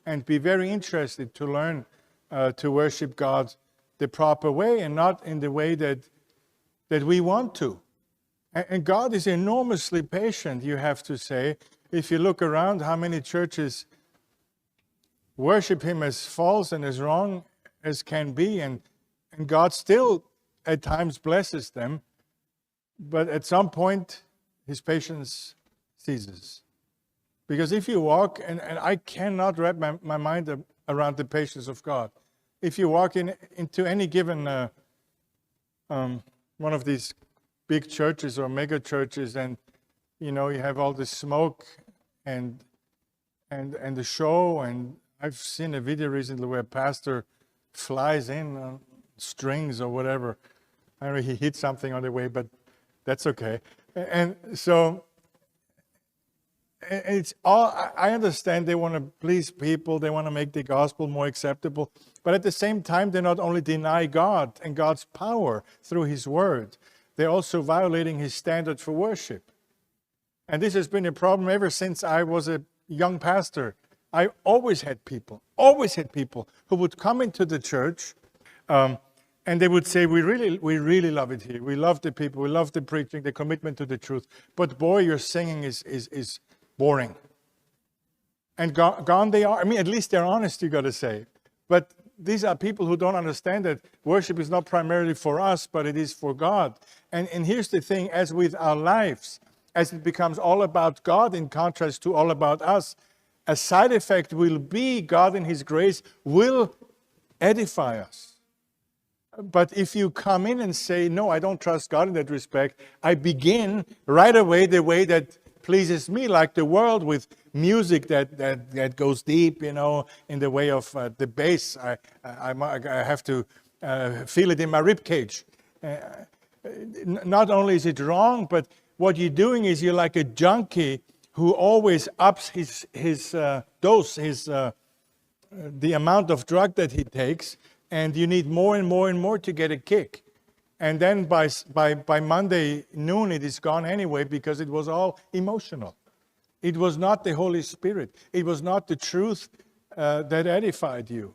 and be very interested to learn to worship God the proper way and not in the way that we want to. And God is enormously patient, you have to say. If you look around, how many churches worship Him as false and as wrong as can be, and God still at times blesses them, but at some point His patience ceases. Because if you walk, and I cannot wrap my mind around the patience of God. If you walk into any given one of these big churches or mega churches, and you have all this smoke and the show, and I've seen a video recently where a pastor flies in on strings or whatever. I don't know, he hit something on the way, but that's okay. And so it's all, I understand they want to please people, they want to make the gospel more acceptable, but at the same time, they not only deny God and God's power through His word, they're also violating His standard for worship. And this has been a problem ever since I was a young pastor. I always had people who would come into the church and they would say, we really love it here. We love the people, we love the preaching, the commitment to the truth. But boy, your singing is boring. And gone they are. I mean, at least they're honest, you got to say. But these are people who don't understand that worship is not primarily for us, but it is for God. And here's the thing, as with our lives, as it becomes all about God in contrast to all about us, a side effect will be God in His grace will edify us. But if you come in and say, no, I don't trust God in that respect, I begin right away the way that pleases me, like the world, with music that goes deep, in the way of the bass. I have to feel it in my rib cage. Not only is it wrong, but what you're doing is you're like a junkie who always ups his dose, the amount of drug that he takes, and you need more and more and more to get a kick. And then by Monday noon, it is gone anyway, because it was all emotional. It was not the Holy Spirit. It was not the truth that edified you.